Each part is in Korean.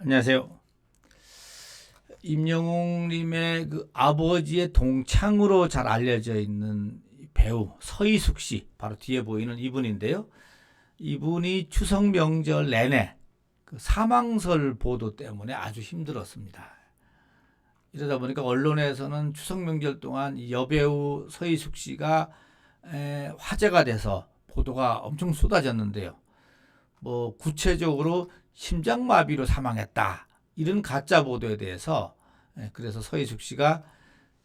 안녕하세요. 임영웅님의 그 아버지의 동창으로 잘 알려져 있는 배우 서희숙 씨, 바로 뒤에 보이는 이분인데요. 이분이 추석 명절 내내 그 사망설 보도 때문에 아주 힘들었습니다. 이러다 보니까 언론에서는 추석 명절 동안 이 여배우 서희숙 씨가 화제가 돼서 보도가 엄청 쏟아졌는데요. 뭐 구체적으로 심장마비로 사망했다, 이런 가짜 보도에 대해서 그래서 서희숙 씨가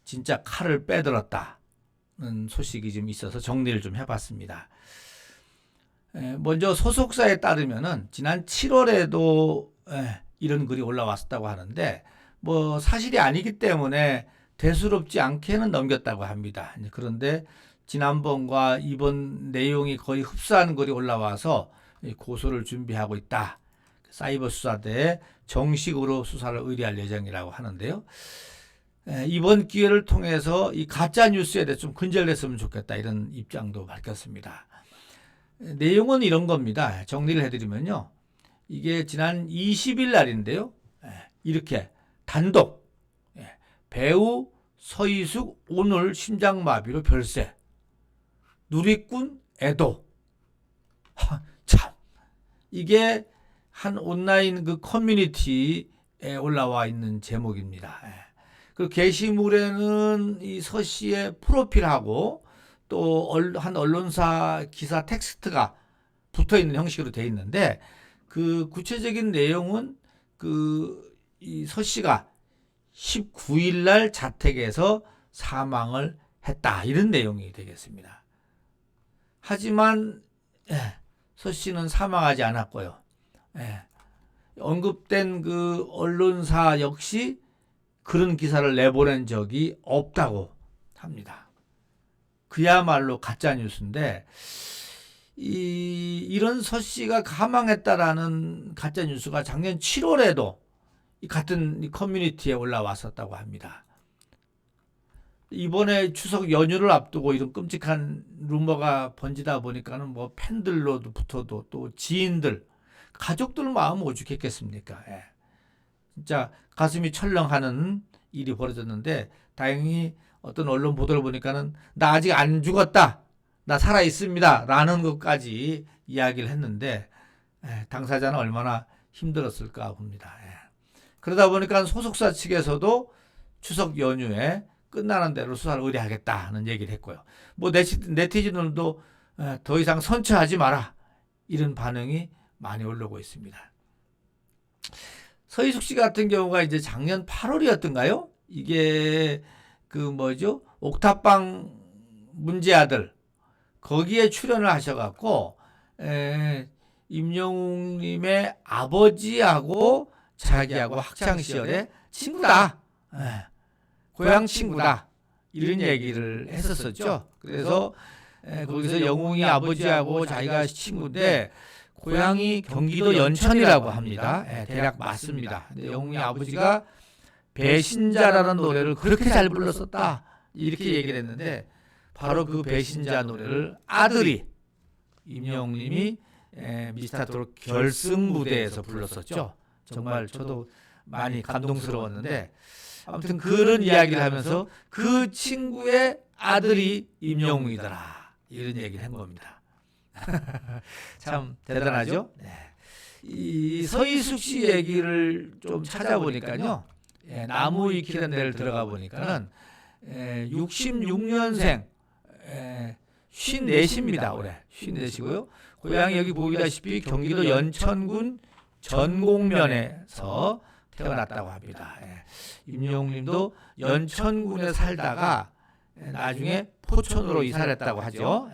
진짜 칼을 빼들었다는 소식이 좀 있어서 정리를 좀 해봤습니다. 먼저 소속사에 따르면은 지난 7월에도 이런 글이 올라왔었다고 하는데, 뭐 사실이 아니기 때문에 대수롭지 않게는 넘겼다고 합니다. 그런데 지난번과 이번 내용이 거의 흡사한 글이 올라와서 고소를 준비하고 있다. 사이버 수사대에 정식으로 수사를 의뢰할 예정이라고 하는데요. 이번 기회를 통해서 이 가짜 뉴스에 대해 좀 근절됐으면 좋겠다, 이런 입장도 밝혔습니다. 내용은 이런 겁니다. 정리를 해드리면요. 이게 지난 20일 날인데요. 이렇게 단독 배우 서희숙 오늘 심장마비로 별세, 누리꾼 애도. 참, 이게 한 온라인 그 커뮤니티에 올라와 있는 제목입니다. 그 게시물에는 이 서 씨의 프로필하고 또 한 언론사 기사 텍스트가 붙어 있는 형식으로 되어 있는데, 그 구체적인 내용은 그 이 서 씨가 19일 날 자택에서 사망을 했다, 이런 내용이 되겠습니다. 하지만 서 씨는 사망하지 않았고요. 언급된 그 언론사 역시 그런 기사를 내보낸 적이 없다고 합니다. 그야말로 가짜 뉴스인데, 이런 서 씨가 사망했다라는 가짜 뉴스가 작년 7월에도 이 같은 커뮤니티에 올라왔었다고 합니다. 이번에 추석 연휴를 앞두고 이런 끔찍한 루머가 번지다 보니까는 뭐 팬들로부터도 또 지인들, 가족들 마음 오죽했겠습니까? 진짜 가슴이 철렁하는 일이 벌어졌는데, 다행히 어떤 언론 보도를 보니까는 나 아직 안 죽었다, 나 살아 있습니다 라는 것까지 이야기를 했는데, 당사자는 얼마나 힘들었을까 봅니다. 그러다 보니까 소속사 측에서도 추석 연휴에 끝나는 대로 수사를 의뢰하겠다는 얘기를 했고요. 뭐 네티즌들도 더 이상 선처하지 마라, 이런 반응이 많이 올라오고 있습니다. 서희숙 씨 같은 경우가 이제 작년 8월이었던가요? 이게 그 뭐죠? 옥탑방 문제아들, 거기에 출연을 하셔갖고 임영웅님의 아버지하고 자기하고 학창 시절에 친구다, 고향 친구다, 이런 얘기를 했었었죠. 그래서 거기서 영웅이 아버지하고 자기가 친구인데 고향이 경기도 연천이라고 합니다. 대략 맞습니다. 근데 영웅이 아버지가 배신자라는 노래를 그렇게 잘 불렀었다, 이렇게 얘기를 했는데, 바로 그 배신자 노래를 아들이 임영웅님이 미스터트롯 결승 무대에서 불렀었죠. 정말 저도 많이 감동스러웠는데, 아무튼 그런 이야기를 하면서 그 친구의 아들이 임영웅이더라, 이런 얘기를 한 겁니다. 참 대단하죠? 네. 이 서희숙 씨 얘기를 좀 찾아보니까요. 나무 익히는 데를 들어가 보니까는 66년생 54입니다. 올해 54시고요. 고향이 여기 보이다시피 경기도 연천군 전곡면에서 태어났다고 합니다. 임영웅님도 연천군에 살다가 나중에 포천으로 이사를 했다고 하죠.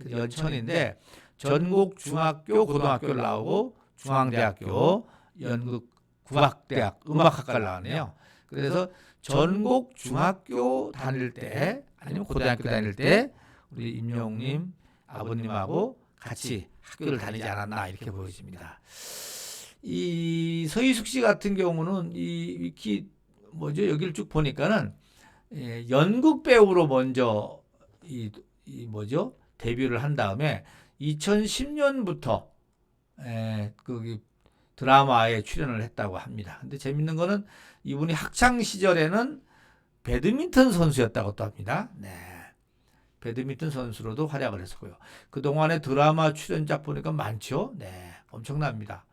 연천인데 전국 중학교 고등학교를 나오고 중앙대학교 연극 국악대학 음악학과를 나왔네요. 그래서 전국 중학교 다닐 때 아니면 고등학교 다닐 때 우리 임영웅님 아버님하고 같이 학교를 다니지 않았나, 이렇게 보여집니다. 이 서희숙 씨 같은 경우는 이 위키 뭐죠, 여기를 쭉 보니까는 연극 배우로 먼저 이 뭐죠, 데뷔를 한 다음에 2010년부터 거기 드라마에 출연을 했다고 합니다. 근데 재밌는 거는 이분이 학창 시절에는 배드민턴 선수였다고 또 합니다. 네. 배드민턴 선수로도 활약을 했었고요. 그동안에 드라마 출연작 보니까 많죠? 네. 엄청납니다.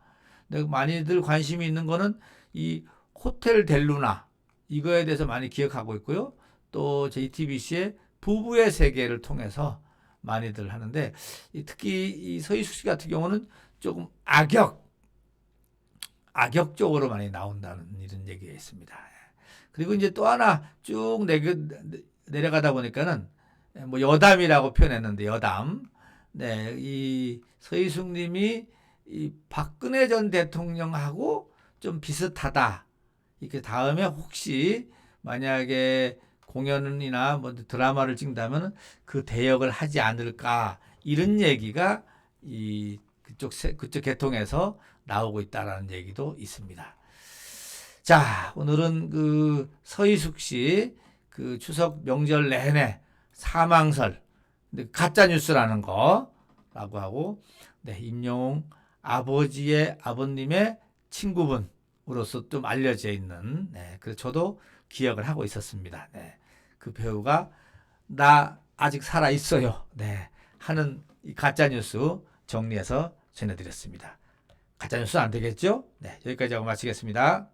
근데 많이들 관심이 있는 거는 이 호텔 델루나 이거에 대해서 많이 기억하고 있고요. 또 JTBC의 부부의 세계를 통해서 많이들 하는데 특히 이 서희숙 씨 같은 경우는 조금 악역적으로 많이 나온다는 이런 얘기가 있습니다. 그리고 이제 또 하나 쭉 내려가다 보니까는 뭐 여담이라고 표현했는데 여담. 네, 이 서희숙 님이 이 박근혜 전 대통령하고 좀 비슷하다. 이렇게 다음에 혹시 만약에 공연이나 뭐 드라마를 찍는다면 그 대역을 하지 않을까 이런 얘기가 이 그쪽 계통에서 나오고 있다라는 얘기도 있습니다. 자, 오늘은 그 서희숙 씨 그 추석 명절 내내 사망설, 가짜 뉴스라는 거라고 하고, 네, 임영웅 아버지의 아버님의 친구분으로서 좀 알려져 있는, 네, 그래서 저도 기억을 하고 있었습니다. 네, 그 배우가 나 아직 살아 있어요. 네, 하는 이 가짜 뉴스 정리해서 전해드렸습니다. 가짜 뉴스 안 되겠죠? 네, 여기까지 하고 마치겠습니다.